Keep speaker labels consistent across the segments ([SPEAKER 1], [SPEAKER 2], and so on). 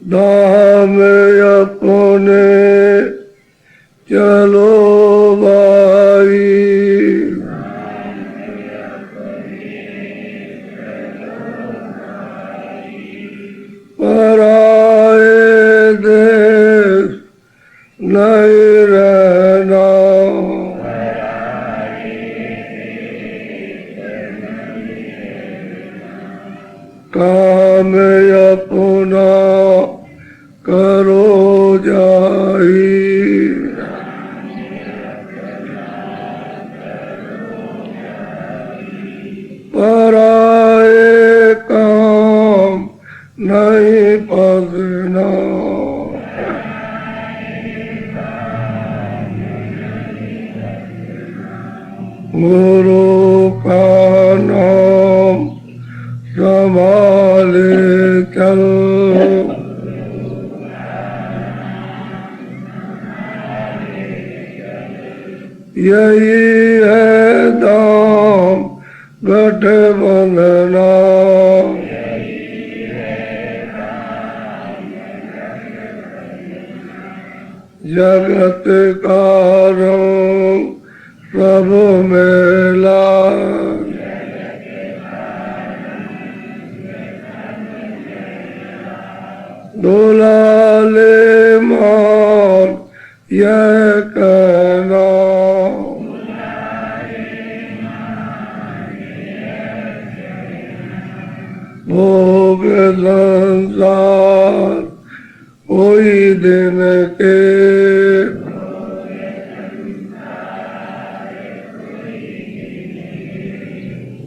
[SPEAKER 1] धाम अपने चलो भाई, पराए देश नहीं रहना, काम अपना करो जाई, पराए काम नहीं पगना, गुरु का नाम संभाले चल, यही है दाम गठबंधना, जगत का रंग सब मेला, दुलाले मान यह कहना, भोग संसार कोई दिन के,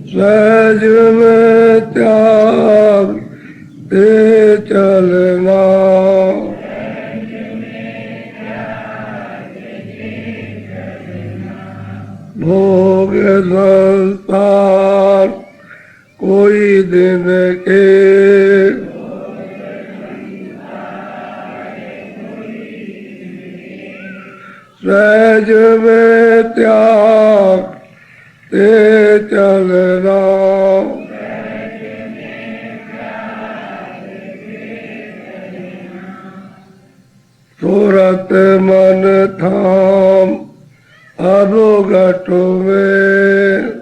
[SPEAKER 1] सहज में त्याग दे चलना, भोग संसार कोई दिन के, सहज में त्याग दे चलना, सूरत मन थाम अवगत में,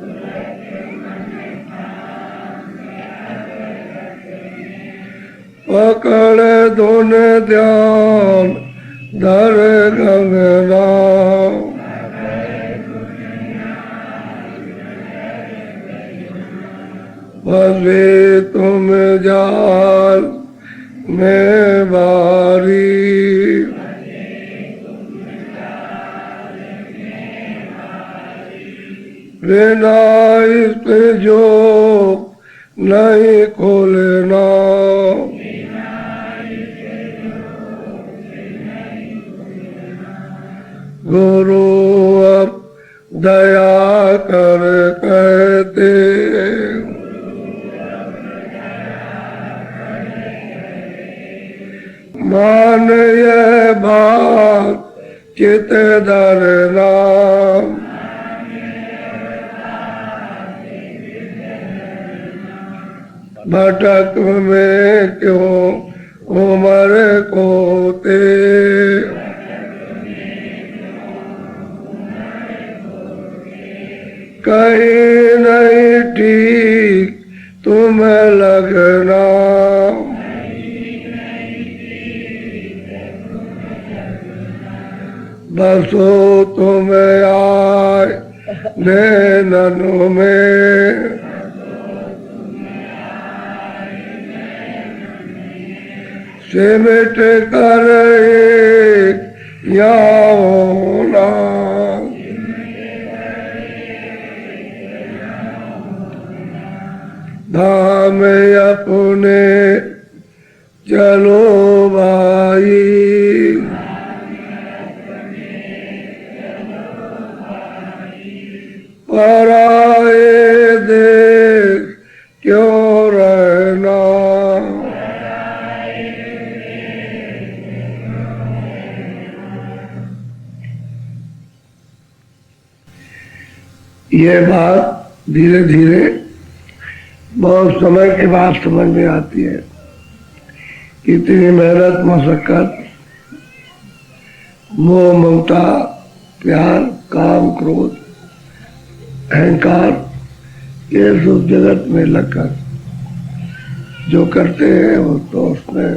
[SPEAKER 1] पकड़ धुन ध्यान धर गंगना, बसे तुम जाल में बारी, बिना इस जो नहीं खोलना, गुरु अब दया कर कहते, मान यह बात चित धरना, भटक में क्यों उम्र कोते, कहीं नहीं ठीक तुम्हें लगना, बसो तुम्हें आए नैनों में, सिमट कर यहाँ होना, धाम अपने चलो भाई, पराए देश क्यों रहना, ये बात धीरे धीरे बहुत समय के बाद समझ में आती है कितनी मेहनत मशक्कत, मोह ममता, प्यार, काम, क्रोध, अहंकार, ये सब जगत में लगकर जो करते हैं वो तो उसमें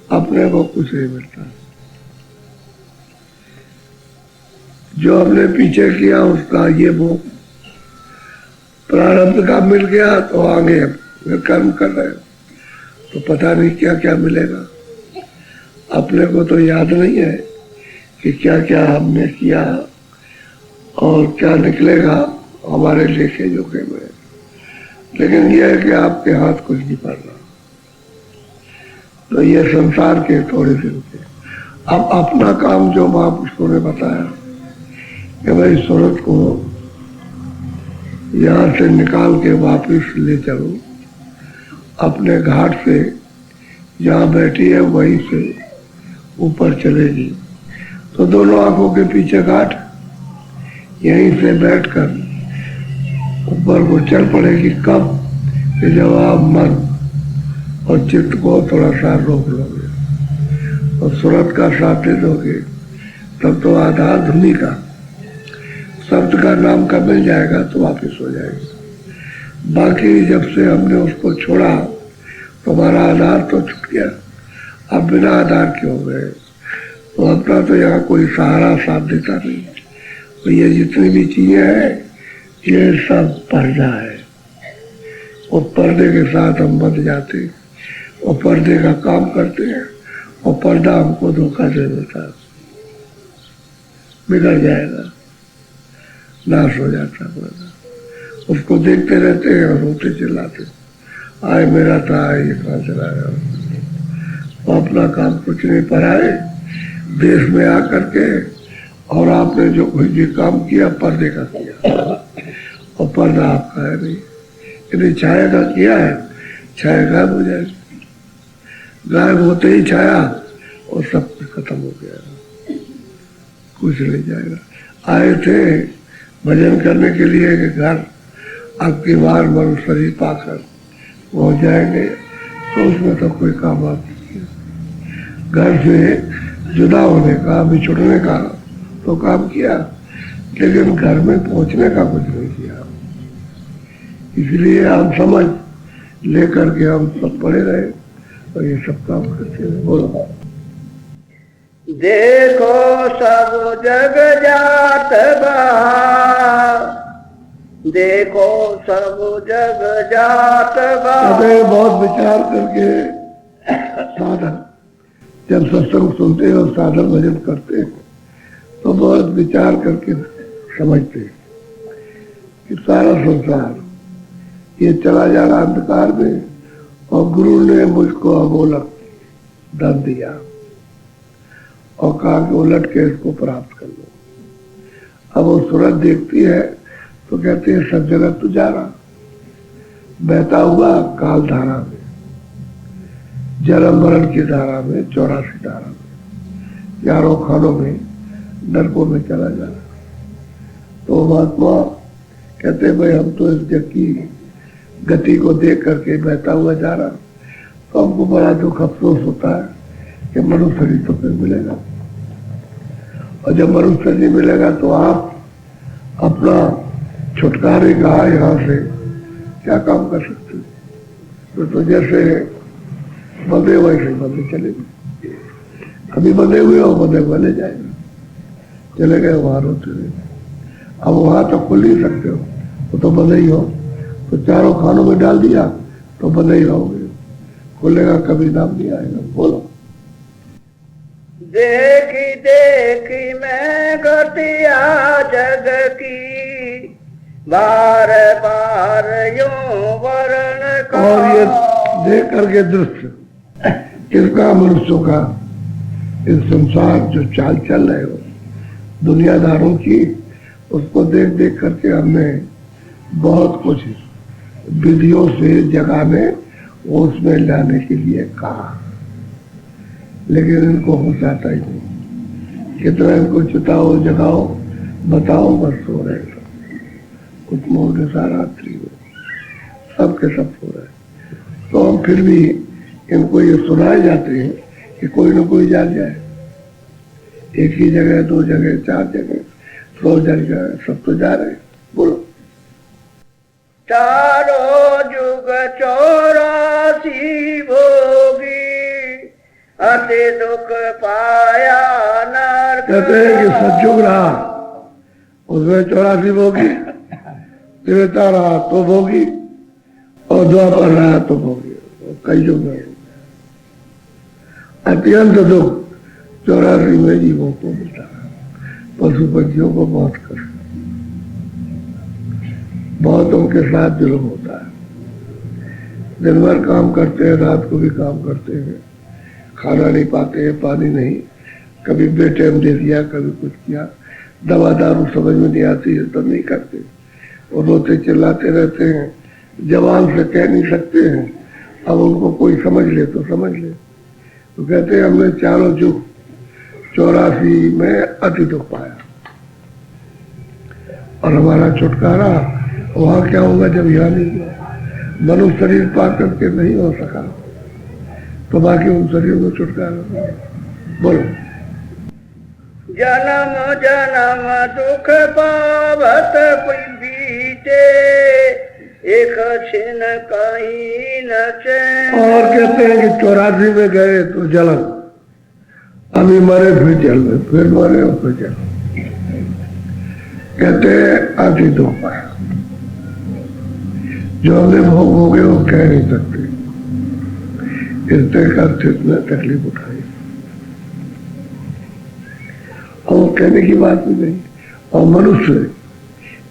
[SPEAKER 1] अपने को कुछ नहीं मिलता। जो हमने पीछे किया उसका ये वो प्रारब्ध का मिल गया तो आगे कर्म कर रहे हो तो पता नहीं क्या क्या मिलेगा। अपने को तो याद नहीं है कि क्या क्या हमने किया और क्या निकलेगा हमारे लेखे जोखे में, लेकिन यह है कि आपके हाथ कुछ नहीं पड़ रहा। तो ये संसार के थोड़े दिन थे। अब अपना काम जो महापुरुषों ने बताया कि भाई सूरत को यहाँ से निकाल के वापिस ले चलो, अपने घाट से जहाँ बैठी है वहीं से ऊपर चलेगी, तो दोनों आंखों के पीछे घाट, यहीं से बैठकर ऊपर को चल पड़ेगी। कब? कि जब आप मन और चित्त को थोड़ा सा रोक लोगे और सूरत का साथ दे दोगे, तब तो आधार धुनी का शब्द का नाम का मिल जाएगा तो वापिस हो जाएगा। बाकी जब से हमने उसको छोड़ा तो हमारा आधार तो छूट गया। अब बिना आधार के हो गए तो अपना तो यहाँ कोई सहारा साथ देता नहीं। तो ये जितनी भी चीजें हैं ये सब पर्दा है। वो पर्दे के साथ हम बंध जाते, वो पर्दे का काम करते हैं और पर्दा हमको धोखा दे देता है, बिगड़ जाएगा, नाश हो जाता पर्दा। उसको देखते रहते हैं और रोते चिल्लाते, आए मेरा था ये कहाँ चला गया। तो अपना काम कुछ नहीं पराए देश में आकर के, और आपने जो कोई भी काम किया पर्दे का किया और पर्दा आपका है नहीं। यदि छाया का किया है, छाया गायब हो जाएगी, गायब होते ही छाया और सब कुछ खत्म हो गया, कुछ नहीं जाएगा। आए थे भजन करने के लिए कि घर आपकी बार मन शरीर पाकर पहुंच जाएंगे, तो उसमें तो कोई काम आप नहीं किया। घर से जुदा होने का, बिछुड़ने का तो काम किया, लेकिन घर में पहुंचने का कुछ नहीं किया। इसलिए हम समझ लेकर के हम सब पड़े रहे और ये सब काम करते रहे। बोलो।
[SPEAKER 2] देखो सब जग जात बा, देखो सब जग जात बा।
[SPEAKER 1] बहुत विचार करके साधन, जब सत्संग सुनते हैं और साधन भजन करते हैं तो बहुत विचार करके समझते हैं कि सारा संसार ये चला जा रहा अंधकार में और गुरु ने मुझको अमोलक धन दिया और कहा कि उलट के इसको प्राप्त कर लो। अब वो सूरत देखती है तो कहते हैं सब जगत तो जा रहा, बहता हुआ काल धारा में, जन्म मरण की धारा में, 84 धारा में, चारों खानों में, नरकों में चला जा रहा। तो महात्मा कहते भाई हम तो इस जग की गति को देख करके बहता हुआ जा रहा, तो हमको बड़ा दुख अफसोस होता है कि मनुष्य शरीर तो फिर मिलेगा, और जब मनुष्य शरीर मिलेगा तो आप अपना छुटकारे का यहाँ से क्या काम कर सकते हैं। तो जैसे बंधे वैसे बंधे चलेंगे, अभी बंधे हुए हो बंधे बने जाएंगे, चले गए वहां रोते हुए। अब वहां तो खुल नहीं सकते हो, वो तो बंधे ही हो, तो चारों खानों में डाल दिया तो बंधे ही रहोगे, खुलेगा कभी नाम नहीं आएगा। बोलो।
[SPEAKER 2] देखी देखी मैं गतिया जग की, बार बार यूं वर्ण का।
[SPEAKER 1] और ये देख करके दृश्य किसका? मनुष्यों का। इस संसार जो चाल चल रहे हो दुनियादारों की, उसको देख देख करके हमने बहुत कुछ विधियों से जगाने उसमें लाने के लिए कहा, लेकिन इनको हो जाता ही नहीं। कितना इनको चिताओ जगाओ बताओ, बस सो रहे सब, कुछ मोह के सारा रात्रि में सबके सब सो रहे। तो हम फिर भी इनको ये सुनाए जाते हैं कि कोई न कोई जाग जाए। एक ही जगह, 2 जगह, 4 जगह, 100 जगह, सब तो जा रहे हैं। बोलो।
[SPEAKER 2] चारों जुग 84 भोगी, अति दुख पाया नरक।
[SPEAKER 1] कहते हैं कि सतयुग रहा, उसमें 84 भोगी, त्रेता रहा तो भोगी, और द्वापर रहा तो भोगी, कई युग में अत्यंत दुख 84 में जीवों को मिलता है। पशु पक्षियों को बहुत कष्ट, बहुत उनके साथ जुल्म होता है। दिन भर काम करते हैं, रात को भी काम करते हैं, खाना नहीं पाते हैं, पानी नहीं, कभी बेटैम दे दिया, कभी कुछ किया, दवा दारू समझ में नहीं आती है तो नहीं करते, और रोते चिल्लाते रहते हैं, जवान से कह नहीं सकते हैं। अब उनको कोई समझ ले तो समझ ले। तो कहते हैं हमने चारों जुग 84 में अति दुख पाया, और हमारा छुटकारा वहां क्या होगा जब यहाँ नहीं हुआ। मनुष्य शरीर पा करके नहीं हो सका तो बाकी उन शरीर में छुटकारा। बोलो।
[SPEAKER 2] जन्म जन्म दुख पावत कोई बीते, एक छिन कहीं न चैन।
[SPEAKER 1] और कहते हैं कि 84 में गए तो जलन, अभी मरे फिर जल में, फिर मरे और फिर जल। कहते हैं अति दुख पाया, जो हमने भोग भोगे वो कह नहीं सकते, इतने का में तकलीफ उठाई, और वो कहने की बात भी नहीं। और मनुष्य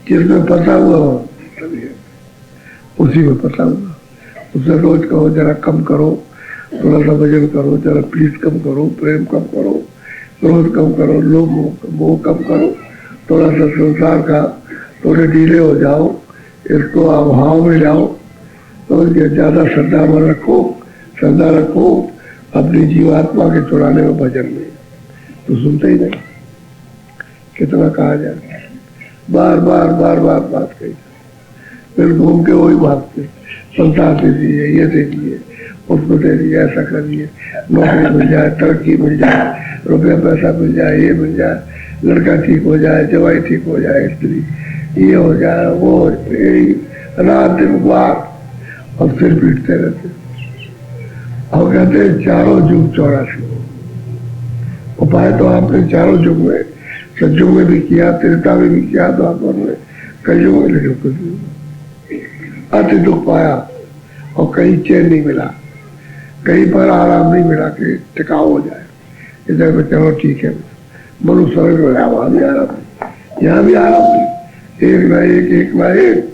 [SPEAKER 1] जिसमें पता हुआ तभी उसी में पता हुआ, उसे रोज कहो जरा कम करो, थोड़ा सा वजन करो, जरा प्लीज कम करो, प्रेम कम करो, क्रोध कम करो, लोभ मोह कम करो, थोड़ा सा संसार का थोड़े ढीले हो जाओ, इसको अभाव में जाओ, तो ज्यादा श्रद्धा में रखो, श्रद्धा रखो अपनी जीवात्मा के चुराने में, भजन में। तो सुनते ही नहीं, कितना कहा जाए, बार बार बार बार बात कही, फिर घूम के वही भागते, संसार दे दिए, ये दे दिए, उसको दे दिए, ऐसा करिए, नौकरी मिल जाए, तरक्की मिल जाए, रुपया पैसा मिल जाए, ये मिल जाए, लड़का ठीक हो जाए, जवाई ठीक हो जाए, स्त्री ये हो जाए, वो रात दिन बात, और फिर पीटते रहते। और कहते हैं चारों जुग 84 उपाय तो आपने चारों जुग में, सतयुग में भी किया, त्रेता में भी किया, द्वापर में, कलयुग में, लेकिन कुछ अति दुख पाया, और कहीं चैन नहीं मिला, कहीं पर आराम नहीं मिला कि टिकाव हो जाए। इधर में चलो ठीक है, मनुष्य वहां भी आराम नहीं, यहाँ भी आराम नहीं, एक ना एक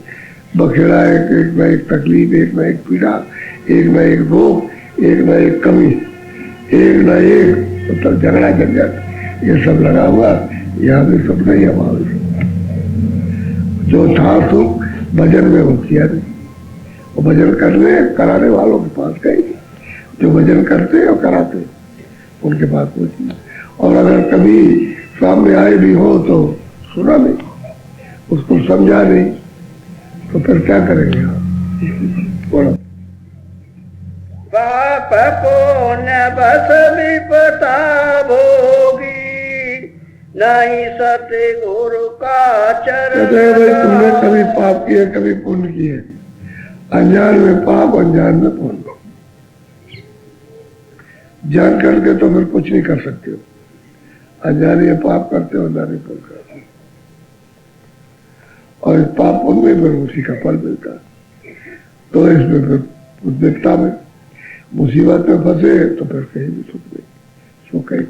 [SPEAKER 1] बखेड़ा, एक ना एक तकलीफ, एक ना एक पीड़ा, एक ना एक रोग, एक ना एक कमी, एक ना एक मतलब झगड़ा झंझट, ये सब लगा हुआ। यहाँ भी सब नहीं है, वहां भी जो था सुख भजन में वो किया नहीं, वो भजन करने कराने वालों के पास गए, जो भजन करते और कराते उनके पास पहुंची। और अगर कभी सामने आए भी हो तो सुना नहीं, उसको समझा नहीं, तो फिर क्या करेंगे। बोलो।
[SPEAKER 2] पाप पुण्य बस विपता भोगी, नहीं सतगुरु का चरण।
[SPEAKER 1] भाई तुमने कभी पाप किए, कभी पुण्य किए, अनजान में पाप, अनजान में पुण्य, जान करके तो फिर कुछ नहीं कर सकते हो। अनजाने पाप करते हो, अनजाने पुण्य करते हो, और इस पाप पुण्य में फिर उसी का फल मिलता है। तो इसमें फिर विपदा में, मुसीबत में फंसे तो फिर कहीं भी सुख नहीं,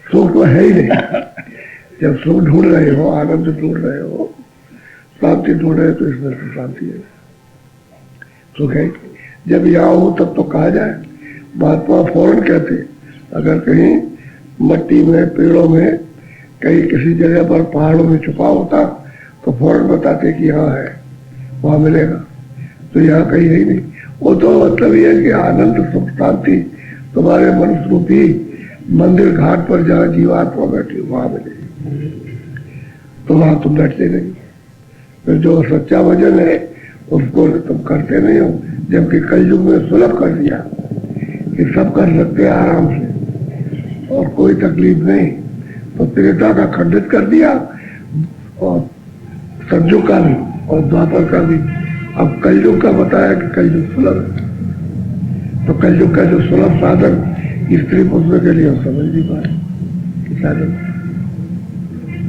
[SPEAKER 1] सुख तो है ही नहीं। जब सुख ढूंढ रहे हो, आनंद ढूंढ रहे हो, शांति ढूंढ रहे हो, तो इसमें तो शांति है, सुख है। जब यहाँ हो तब तो कहा जाए, महात्मा फौरन कहते, अगर कहीं मट्टी में, पेड़ों में, कहीं किसी जगह पर पहाड़ों में छुपा होता तो फौरन बताते कि यहाँ है, वहां मिलेगा। तो यहाँ कहीं है ही नहीं। वो तो मतलब ये है कि आनंद सुख शांति तुम्हारे मनुष्य रूपी मंदिर घाट पर जहाँ जीवात्मा बैठी वहां मिलेगी, तो वहां तुम बैठते नहीं। फिर जो सच्चा भजन है उसको तुम करते नहीं हो, जबकि कलयुग में सुलभ कर दिया कि सब कर सकते हैं आराम से और कोई तकलीफ नहीं, तो त्रेता का खंडित कर दिया और सतयुग का भी और द्वापर का भी। अब कलयुग का बताया कि कलयुग सुलभ है, तो कलयुग का जो सुलभ साधन स्त्री पुरुष के लिए समझ नहीं पाए कि साधन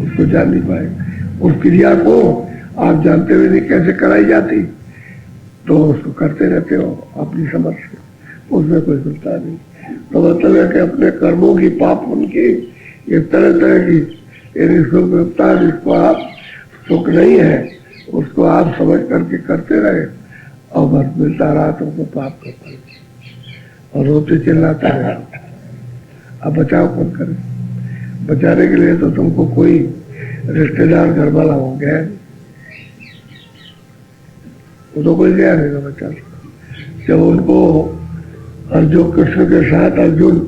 [SPEAKER 1] उसको जान नहीं पाए। उस क्रिया को आप जानते हुए नहीं कैसे कराई जाती, तो उसको करते रहते हो अपनी समझ से, उसमें कोई सुनता नहीं। तो मतलब है कि अपने कर्मों की पाप उनकी ये तरह तरह की सुख गिरफ्तार, जिसको आप सुख नहीं है उसको आप समझ करके करते रहे और बस मिलता रहा तुमको पाप का फल और रोते चिल्लाता रहे। अब बचाव कौन करे? बचाने के लिए तो तुमको कोई रिश्तेदार घर वाला हो गया, वो तो कोई गया नहीं बचा। जब उनको अर्जुन कृष्ण के साथ अर्जुन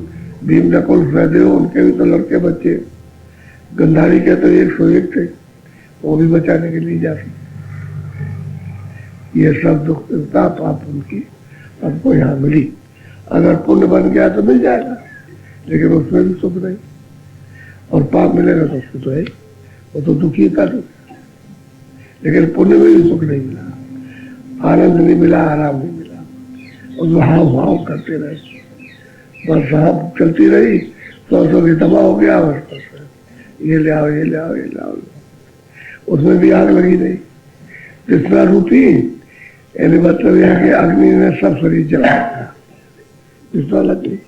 [SPEAKER 1] भीम नकुल सहदेव, उनके भी तो लड़के बच्चे, गंधारी के तो 101 थे, वो भी बचाने के लिए जा सकते। ये सब दुख पाप उनकी हमको यहाँ मिली। अगर पुण्य बन गया तो मिल जाएगा, लेकिन उसमें भी सुख नहीं, और पाप मिलेगा तो उसको तो है, वो तो दुखी का दुख। लेकिन पुण्य में भी सुख नहीं मिला, आनंद नहीं मिला, आराम नहीं मिला, उसमें हाव हाव करते रहे, बस हाव चलती रही, तो भी तबाह हो गया। बस ये ले आओ, ये ले आओ, ये ले आओ, उसमें भी आग लगी नहीं। जितना रूपी यानी मतलब यह कि अग्नि ने सब शरीर जला दिया, जितना लगी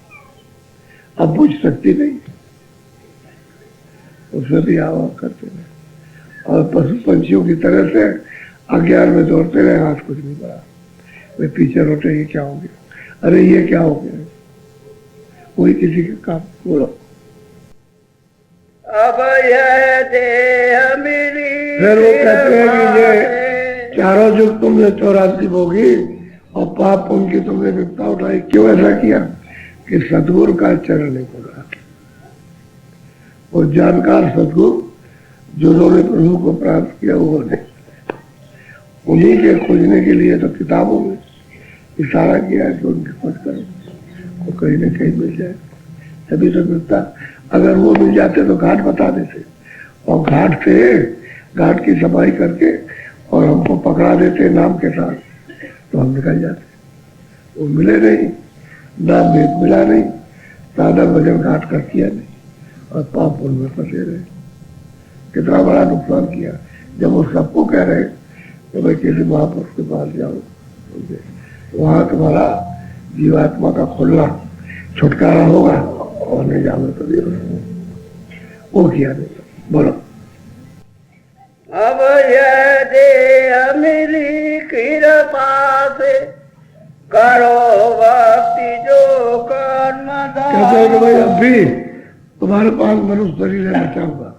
[SPEAKER 1] अब बुझ सकती नहीं, उसमें भी आवाज करते रहे और पशु पंछियों की तरह से अज्ञान में दौड़ते रहे। हाथ कुछ नहीं पड़ा, वे पीछे रोटे, ये क्या हो गया, अरे ये क्या हो गया, कोई किसी के काम बोलो।
[SPEAKER 2] अब यह देह मेरी,
[SPEAKER 1] फिर वो कहते हैं कि ये चारों युग तुमने 84 भोगी और पाप उनकी तुमने विपदा उठाई। क्यों ऐसा किया? कि सतगुरु का चरण नहीं पड़ा। वो जानकार सतगुरु जिन्होंने प्रभु को प्राप्त किया वो नहीं, उन्हीं के खोजने के लिए तो किताबों में इशारा किया है कि उनकी खोज करो, वो कहीं न कहीं मिल जाए, तभी तो मिलता। अगर वो मिल जाते तो घाट बता देते, और घाट से घाट की सफाई करके और हमको पकड़ा देते नाम के साथ, तो हम निकल जाते। वो मिले नहीं, नाम भेद मिला नहीं, साधन भजन घाट कर किया नहीं, और पाप उनमें फंसे रहे। कितना बड़ा नुकसान किया। जब वो सबको कह रहे कि भाई किसी महापुरुष के पास जाओ, वहां तुम्हारा जीवात्मा का खुलना छुटकारा होगा, और नहीं जाओगे तो भी वो किया नहीं। बोलो।
[SPEAKER 2] अब यह देह मिली कृपा से, करो भक्ति जो कर्म
[SPEAKER 1] कहते हैं कि भाई अब भी तुम्हारे पास मनुष्य शरीर है बचा हुआ,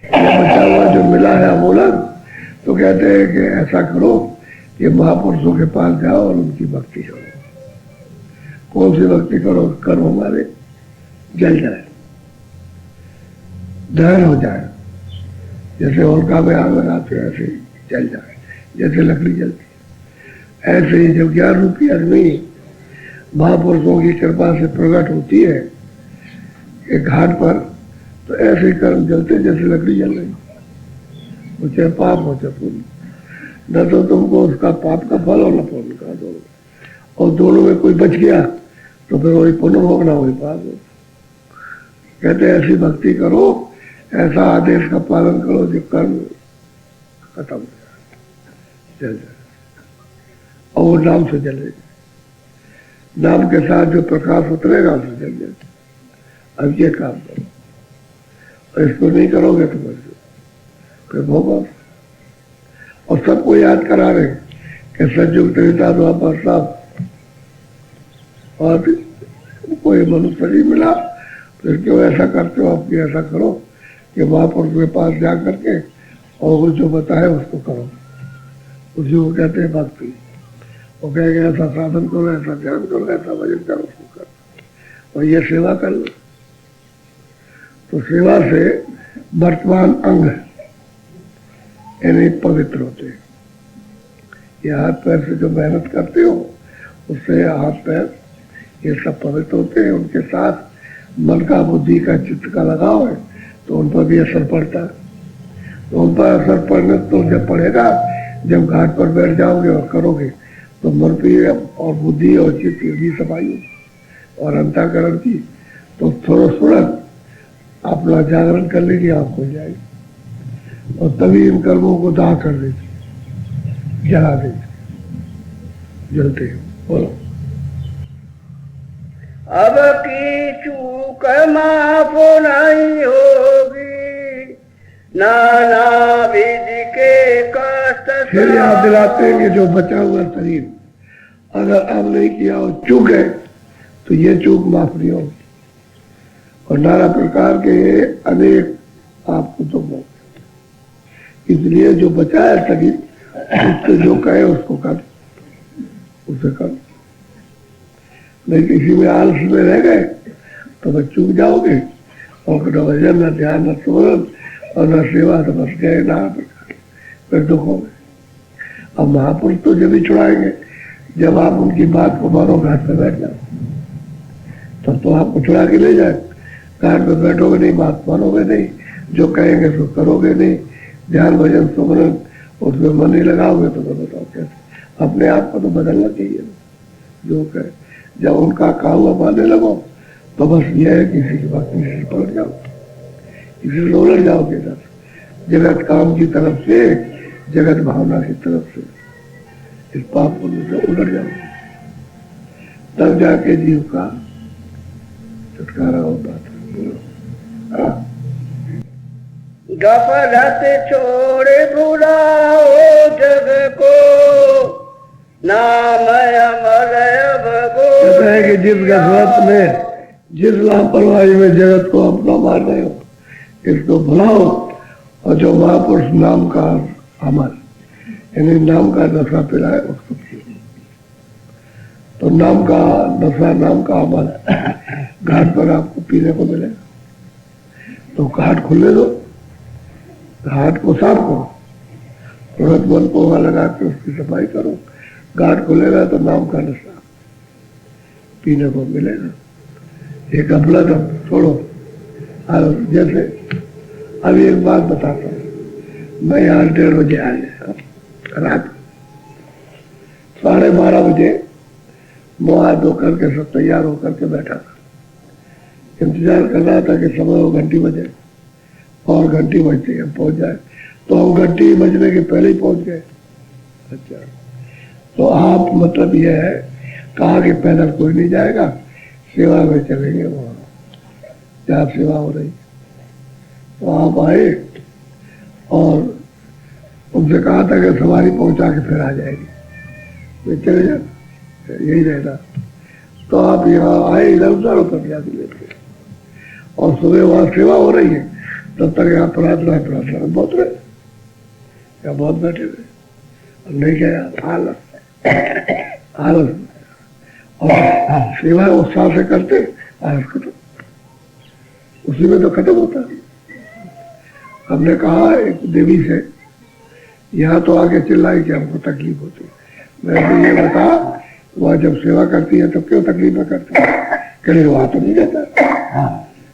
[SPEAKER 1] बचा हुआ जो मिला है अमूलक, तो कहते हैं कि ऐसा करो कि महापुरुषों के पास जाओ और उनकी भक्ति करो। कौन सी भक्ति करो? कर्म हमारे जल जाए, दहन हो जाए, जैसे होलिका में आग लगाते हैं ऐसे जल जाए, जैसे लकड़ी जलती है। ऐसे ही जब ज्ञान रूपी अग्नि महापुरुषों की कृपा से प्रकट होती है एक घाट पर, तो ऐसे ही कर्म जलते जैसे लकड़ी जल रही, वो चाहे पाप हो चाहे पुण्य। न तो तुमको उसका पाप का फल और न पुण्य का, दोनों, और दोनों में कोई बच गया तो फिर वही पुण्य भोगना वही पाप हो। कहते ऐसी भक्ति करो, ऐसा आदेश का पालन करो जो कर्म खत्म हो जाए, जल जाए, और वो नाम से जलेगा। नाम के साथ जो प्रकाश उतरेगा उसे जल जाए। अब ये काम करो, और इसको नहीं करोगे तो फिर भोगो। और सबको याद करा रहे कि सतयुग त्रेता द्वापर सब, और कोई मनुष्य शरीर मिला, फिर क्यों ऐसा करते हो? आप भी ऐसा करो कि महापुरुष के पास जा करके और वो जो बताए उसको करो। उसी को कहते हैं भक्ति। वो कहेंगे ऐसा साधन करो, ऐसा ध्यान करो, ऐसा भजन करो, उसको करो, और ये सेवा कर लो। तो सेवा से वर्तमान अंग यानी पवित्र होते हैं। ये हाथ पैर से जो मेहनत करते हो उससे हाथ पैर ये सब पवित्र होते हैं, उनके साथ मन का, बुद्धि का, चित्त का लगाव है तो उन पर भी असर पड़ता है। तो उन पर असर पड़ने तो जब पड़ेगा, जब घाट पर बैठ जाओगे और करोगे तो मन पे और बुद्धि और चित्त की सफाई होगी और अंतःकरण की तो थोड़ा अपना जागरण कर लेगी, आंख खुल जाएगी और तभी इन कर्मों को दाह कर देती, जला देती, जलते हैं। बोलो।
[SPEAKER 2] अब की चूक माफ नहीं होगी, नाना विधि के कष्ट।
[SPEAKER 1] फिर याद दिलाते हैं कि जो बचा हुआ शरीर अगर अब नहीं किया और चूक है तो ये चूक माफ नहीं होगी और नाना प्रकार के अनेक आपको तो हो। इसलिए जो बचा है शरीर उससे जो कहे उसको कर, उसे कर। नहीं किसी में आलस में रह गए तो बस चूक जाओगे और न भजन, न ध्यान, न सुमरन और न सेवा, तो बस गए नाना प्रकार, फिर दुख हो गए। अब महापुरुष तो जब भी छुड़ाएंगे जब आप उनकी बात को मानो, घाट पर बैठ जाओ तब तो आपको छुड़ा के ले जाए। घाट पर बैठोगे नहीं, बात मानोगे नहीं, जो कहेंगे सो करोगे नहीं, ध्यान भजन सुमरन उसमें मन नहीं लगाओगे तो बताओ कैसे। अपने आप को तो बदलना चाहिए जो कहे। जब उनका कहा हुआ मानने लगो तो बस ये है किसी की बात किसी पलट जाओ, किसी से उलट जाओगे। जगत काम की तरफ से, जगत भावना की तरफ से इस पाप पुण्य से उलट जाओगे, तब जाके जीव का छुटकारा होता था।
[SPEAKER 2] गफलत छोड़े भुलाओ जग को, नाम अमर भगो।
[SPEAKER 1] कहते हैं कि जिस गफलत में, जिस लापरवाही में जगत को अपना मान रहे हो इसको भुलाओ और जो महापुरुष नाम का अमल यानी नाम का नशा पिलाए उसको पियो। तो नाम का नशा, नाम का अमल घाट पर आपको पीने को मिलेगा। तो घाट खुलने दो, घाट को साफ करो, तुरंत मन पोहा लगा के उसकी सफाई करो। घाट खुलेगा तो नाम का नशा पीने को मिलेगा। एक गफलत अब छोड़ो। जैसे अभी एक बात बताता हूँ, मैं यहाँ 1:30 बजे आ गया, रात 12:30 बजे मुँह धो करके सब तैयार होकर के बैठा था, इंतजार कर रहा था कि समय वो घंटी बजे और घंटी बजती है पहुंच जाए। तो हम घंटी बजने के पहले ही पहुंच गए। अच्छा, तो आप मतलब यह है कहा कि पैदल कोई नहीं जाएगा, सेवा में चलेंगे वहां जहाँ सेवा हो रही। तो आप आए और उनसे कहा था कि सवारी पहुंचा के फिर आ जाएगी, वे चले जाए यही रहना। तो आप यहाँ आए, इधर उधर उतर जाती लेते और सुबह वहां सेवा हो रही है, तब तक यहाँ प्रार्थना बहुत रहे, यहाँ बहुत बैठे रहे। नहीं गया आलस और सेवा उत्साह से करते, आलस खत्म, उसी में तो खत्म होता है। हमने कहा एक देवी से, यहाँ तो आगे चिल्लाई कि हमको तकलीफ होती है। मैंने ये बता वह जब सेवा करती है तो क्यों तकलीफ में करती है? कहीं वहां तो नहीं रहता,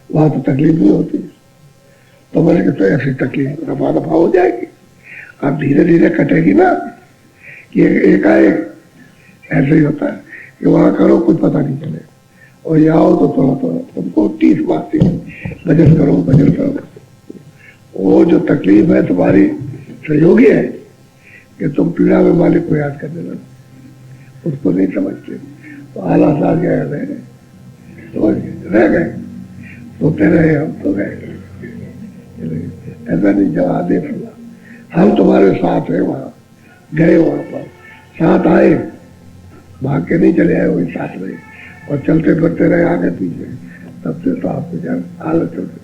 [SPEAKER 1] वहां तो तकलीफ नहीं होती। तो मैंने कहा तो ऐसी तकलीफ रफा दफा हो जाएगी, अब धीरे धीरे कटेगी ना, कि एकाएक ऐसे ही होता है कि वहां करो कुछ पता नहीं चले और यहाँ आओ तो थोड़ा थोड़ा तुमको 30 बात भजन करो भजन करो। वो जो तकलीफ है तुम्हारी सहयोगी है कि तुम पीड़ा में मालिक को याद करने लगे, उसको नहीं समझते। तो आलस आ गया, रह गए, सोते रहे, हम तो गए। ऐसा नहीं, जब आदेश हुआ हम तुम्हारे साथ है, वहां गए, वहां पर साथ आए, भाग के नहीं चले आए, वही साथ रहे और चलते फिरते रहे आगे पीछे। तब से तो आपको जान आलस चलते,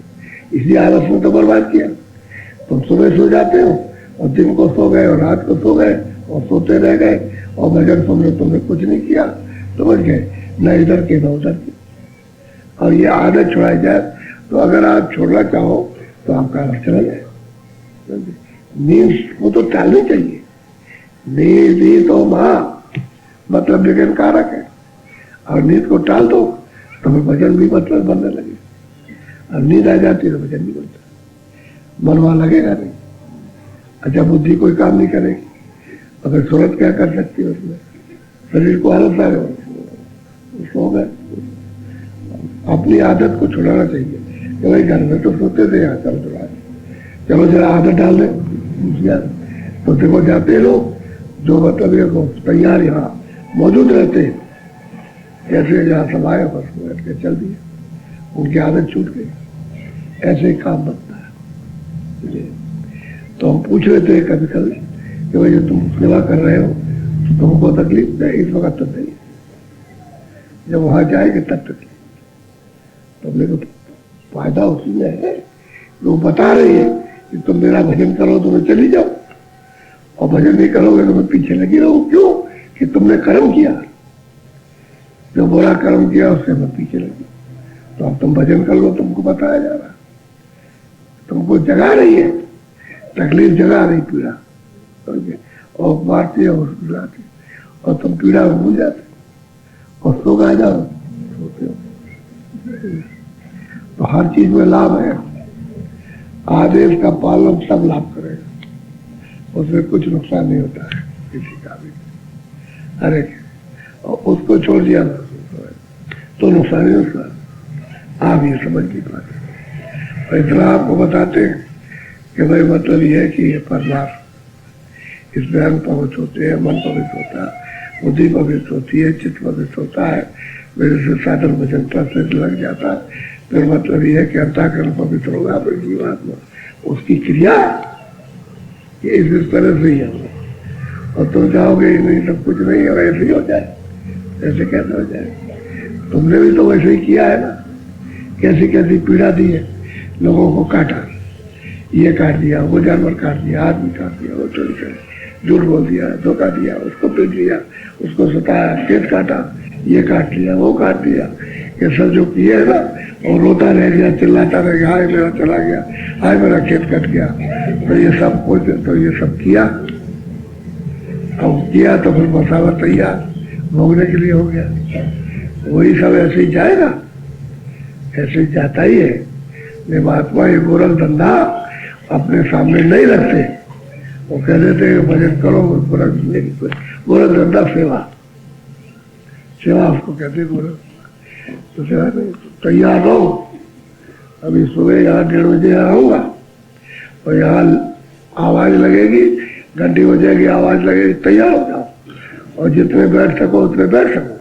[SPEAKER 1] इसी आलस में तो बर्बाद किया। तुम सुबह सो जाते हो और दिन को सो गए और रात को सो गए और सोते रह गए और भजन सुन रहे, तुमने कुछ नहीं किया, समझ गए, न इधर के न उधर के। और ये आदत छुड़ाई जाए तो अगर आप छोड़ना चाहो तो आपका आलस चला जाए। नींद को तो टालनी चाहिए, नींद ही तो माँ मतलब विघ्न कारक है। और नींद को टाल दो तो फिर भजन भी मतलब बनने लगे। और नींद आ जाती है तो भजन नहीं बनता, मन वहां लगेगा नहीं। अच्छा बुद्धि कोई काम नहीं करेगी, अगर सूरत क्या कर सकती है उसमें, शरीर को आलस आ गया, सो गए। अपनी आदत को छुड़ाना चाहिए कि भाई घर में तो सोते थे, यहाँ चल रहा है, चलो जरा आदत डाल दे। तो देखो जाते लोग जो मतलब ये तैयार यहाँ मौजूद रहते हैं, जैसे जहाँ सब आए बस बैठ के चल दिए, उनकी आदत छूट गई। ऐसे ही काम बनता है। तो हम पूछ रहे थे कभी कभी कि भाई जो तुम सेवा कर रहे हो तो तुमको तकलीफ नहीं? इस वक्त तो नहीं, जब वहां जाएंगे तब तकलीफ। तो हमने को फायदा उसी में है, वो बता रही है कि तुम मेरा भजन करो तो मैं चली जाओ, और भजन नहीं करोगे तो मैं पीछे लगी रहूं। क्यों? कि तुमने कर्म किया, जो बुरा कर्म किया उससे मैं पीछे लगी। तो अब तुम भजन कर लो, तुमको बताया जा रहा, तुमको जगा रही है तकलीफ, जगा रही पीड़ा, और मारती है और बुलाती, और तुम पीड़ा में भूल जाते और सो आ जाओ, सोते हो। तो हर चीज में लाभ है, आदेश का पालन सब लाभ करेगा, उसमें कुछ नुकसान नहीं होता है किसी का भी। अरे और उसको छोड़ दिया तो नुकसान ही नुकसान। आप ये समझ नहीं पाते। और इतना आपको बताते हैं कि भाई मतलब ये है कि ये परमार्थ, इसमें अंग पवित्र होते हैं, मन पवित्र होता है, बुद्धि पवित्र होती है, चित्त पवित्र होता है, मेरे से साधन भजन पर लग जाता है। फिर मतलब ये है कि अंतःकरण पवित्र होगा, अपने जीवात्मा उसकी क्रिया ये इस तरह से ही है। और तुम जाओगे नहीं सब कुछ नहीं है, ऐसे ही हो जाए, ऐसे कैसे हो जाए? तुमने भी तो वैसे ही किया है ना, कैसी कैसी पीड़ा दी है, लोगों को काटा, ये काट दिया, वो जानवर काट दिया, आदमी काट दिया, वो चोरी कर, झूठ बोल दिया, धोखा दिया, उसको पीट लिया, उसको सताया, पेट काटा, ये काट लिया, वो काट दिया, ये सब जो किए है ना, और रोता रह गया, चिल्लाता रह गया, हाय मेरा चला गया, हाय मेरा खेत कट गया। तो ये सब कुछ तो ये सब किया, अब किया तो फिर बसावा तैयार भोगने के लिए हो गया। वही सब ऐसे ही जाएगा, ऐसे ही जाता ही है। महात्मा ये गोरख धंधा अपने सामने नहीं रखते, वो कह देते हैं भजन करो, गोरख धंधा सेवा, सेवा उसको कहते हैं गोरख। तो सेवा नहीं, तैयार रहो। अभी सुबह यहाँ 1:30 बजे आऊंगा और यहाँ आवाज लगेगी, घंटी बजेगी, आवाज लगेगी, तैयार हो जाओ, और जितने बैठ सको उतने बैठ सको,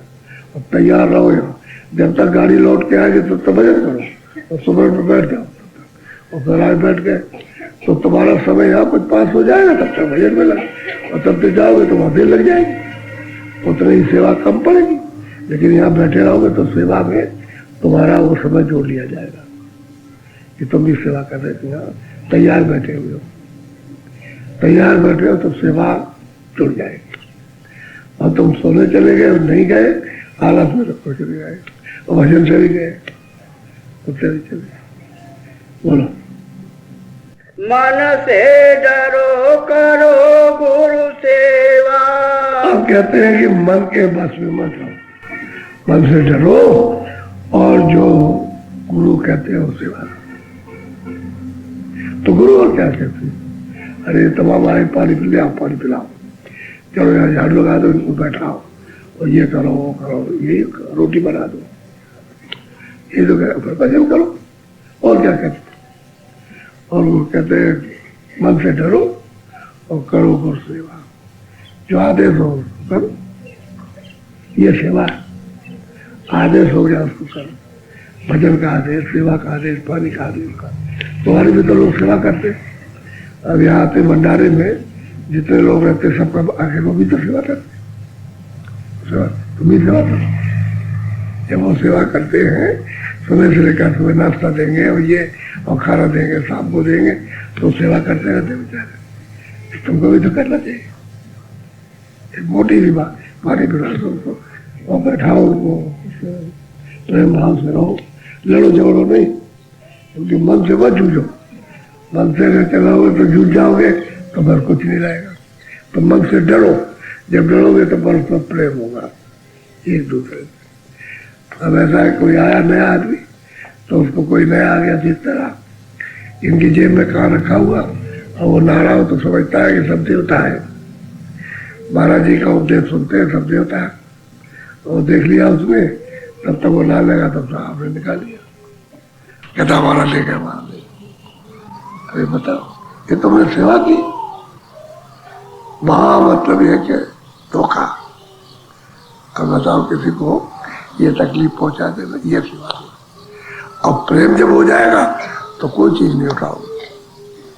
[SPEAKER 1] और तैयार रहो यहाँ। जब तक गाड़ी लौट के आएगी तब तक भजन करो, और सुबह में बैठ जाओ, और फिर आज बैठ गए तो तुम्हारा समय यहाँ कुछ पास हो जाएगा, तब तक भजन में लगा, और तब तक जाओगे तो वहां देर लग जाएगी, उतनी ही सेवा कम पड़ेगी। लेकिन यहाँ बैठे रहोगे तो सेवा में तुम्हारा वो समय जोड़ लिया जाएगा कि तुम भी सेवा कर रहे थे, यहाँ तैयार बैठे हुए हो, तैयार बैठे हो तो सेवा जुड़ जाएगी। और तुम सोने चले गए, नहीं गए, आलस में रखो चले गए, और भजन से भी गए, उससे भी चले गए। बोलो,
[SPEAKER 2] मन से डरो करो गुरु सेवा।
[SPEAKER 1] आप कहते हैं कि मन के बस में मत रहो, मन से डरो और जो गुरु कहते हैं वो सेवा। तो गुरु और क्या कहते हैं? अरे तमाम आए पानी पिलाओ, पानी पिलाओ, चलो यहाँ झाड़ू लगा दो, इनको बैठाओ, और ये करो, वो करो, ये रोटी बना दो, ये तो फिर भजन करो। और क्या कहते? और वो कहते हैं मन से डरो और करो गुरु सेवा, जो आदेश हो करो, ये सेवा है। आदेश हो गया उसको करो, भजन का आदेश, सेवा का आदेश, पानी का आदेश का। तुम्हारे भी तो लोग सेवा करते। अब यहाँ आते भंडारे में जितने लोग रहते सबका आगे वो भी तो सेवा करते, सेवा तुम भी सेवा करो। जब वो सेवा करते हैं, सुबह से लेकर सुबह नाश्ता देंगे और ये और खाना देंगे, शाम को देंगे, तो सेवा करते रहते बेचारे। तुमको भी तो करना चाहिए। एक मोटी सी बात, पानी पिला दो उनको और बैठाओ उनको, प्रेम भाव से रहो, लड़ो झगड़ो नहीं, क्योंकि मन से मत जूझो। मन से अगर चलाओगे तो जूझ जाओगे तो फिर कुछ नहीं रहेगा। तो मन से डरो, जब डरोगे तो परस्पर प्रेम होगा एक दूसरे से। अब ऐसा है, कोई आया नया आदमी तो उसको कोई नया आ गया जिस तरह इनकी जेब में कान रखा हुआ और वो नारा हो तो समझता है कि सब देवता है। महाराज जी का उपदेश सुनते हैं सब देवता है, और देख लिया उसमें, तब तक वो ना लगा तब तक आपने निकाल लिया, कहता हमारा ले गया वहां ले। अरे बताओ, ये तुमने सेवा की, वहां मतलब ये कि धोखा। अब बताओ किसी को ये तकलीफ पहुंचा देना, ये सेवा है। अब प्रेम जब हो जाएगा तो कोई चीज नहीं उठाओगे,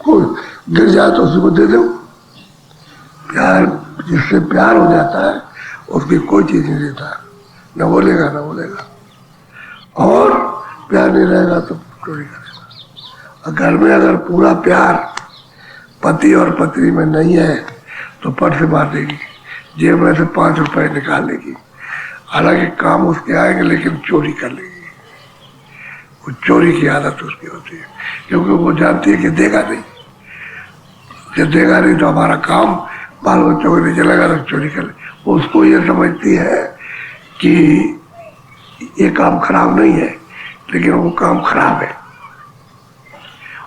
[SPEAKER 1] कोई गिर जाए तो उसी को दे दो। प्यार, जिससे प्यार हो जाता है उसकी कोई चीज नहीं देता, न बोलेगा न बोलेगा। और प्यार नहीं रहेगा तो चोरी करेगा। और घर में अगर पूरा प्यार पति और पत्नी में नहीं है तो पट से मार देगी, जेब में से 5 रुपए निकाल लेगी। हालांकि काम उसके आएंगे लेकिन चोरी कर लेगी। वो चोरी की आदत उसकी होती है, क्योंकि वो जानती है कि देगा नहीं, जब देगा नहीं तो हमारा काम बाल बच्चों को नहीं चलेगा तो चोरी कर ले। उसको ये समझती है कि ये काम खराब नहीं है, लेकिन वो काम खराब है,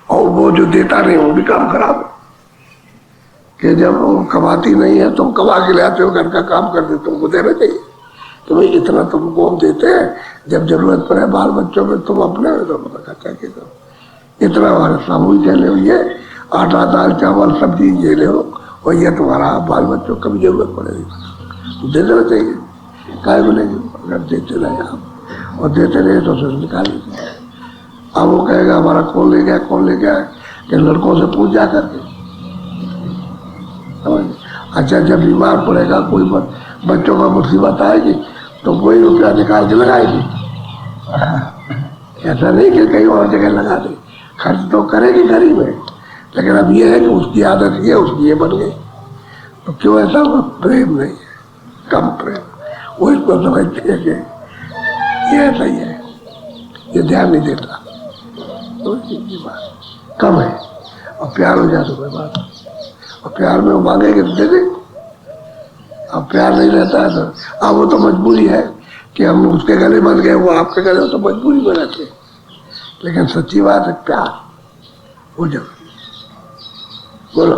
[SPEAKER 1] और वो जो देता नहीं वो भी काम खराब है। कि जब वो कमाती नहीं है तुम कमा के ले आते हो, घर का काम कर देते, तुमको देना चाहिए। तो भाई इतना तुमको हम देते हैं, जब जरूरत पड़े बाल बच्चों में तुम अपने तो खर्चा के दो। इतना हमारे सामूहिक ले लो, ये आटा दाल चावल सब्जी ये ले लो, और ये तुम्हारा बाल बच्चों को कभी जरूरत पड़ेगी तो दे देना चाहिए। काय बोलेंगे अगर देते रहे आप, और देते रहे तो फिर निकाल लीजिए। अब वो कहेगा हमारा कौन ले गया कौन ले गया, कि लड़कों से पूछ जा करके। अच्छा, जब बीमार पड़ेगा कोई बच्चों का मुसीबत आएगी तो वही रुपया निकाल के लगाएगी। ऐसा नहीं कि कहीं और जगह लगा दे, खर्च तो करेगी घर ही में, लेकिन अब ये है कि उसकी आदत ये उसकी ये बन गई। तो क्यों ऐसा होगा? प्रेम नहीं है, कम प्रेम। वो इसको समझते हैं कि ये ऐसा ही है, ये ध्यान नहीं देता, तो ये बात कम है। और प्यार हो जाए तो कोई बात नहीं, और प्यार में वो मांगेंगे तो दे दे। अब प्यार नहीं रहता है तो अब वो तो मजबूरी है कि हम उसके गले बन गए, वो आपके गले, तो मजबूरी में रहते। लेकिन सच्ची बात है, प्यार हो जाए। बोलो।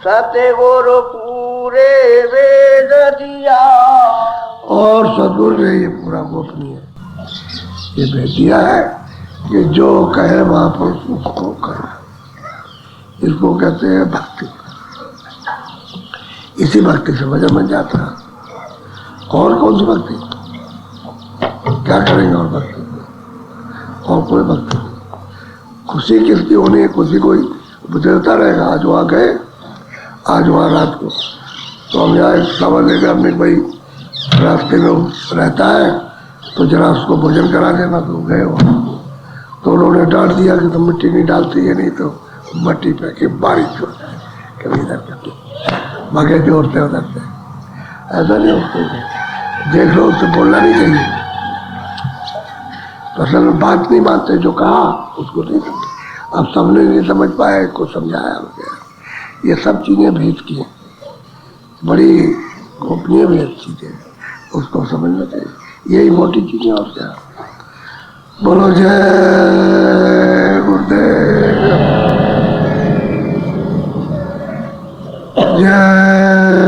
[SPEAKER 2] सतगुरु पूरे वेद दिया,
[SPEAKER 1] और सदगुरु ने ये पूरा गोपनीय ये भेज दिया है कि जो कहे महापुरुष उसको करो। इसको कहते हैं भक्ति। इसी भक्ति से भजन बन जाता है। और कौन सी भक्ति? क्या करेंगे और भक्ति? और कोई भक्ति नहीं। खुशी किसकी होनी है? खुशी कोई बदलता रहेगा। आज वहाँ गए, आज वहाँ रात को, तो हम यहाँ समझ लेंगे हमने भाई रास्ते में रहता है तो जरा उसको भोजन करा देना। तो गए वहाँ तो उन्होंने डांट दिया कि तुम मिट्टी नहीं डालती है, नहीं तो मट्टी पे कि बारिश हो जाए, कभी इधर करते भागे जोड़ते उधर से। ऐसा नहीं होता, देख लो, उससे बोलना नहीं चाहिए। तो असल में बात नहीं मानते, जो कहा उसको नहीं समझे। अब सबने नहीं समझ पाया, को समझाया वगैरह, ये सब चीजें भेद की हैं, बड़ी गोपनीय भेद चीजें, उसको समझना चाहिए। यही मोटी चीजें और क्या। बोलो जय गुरुदेव, जय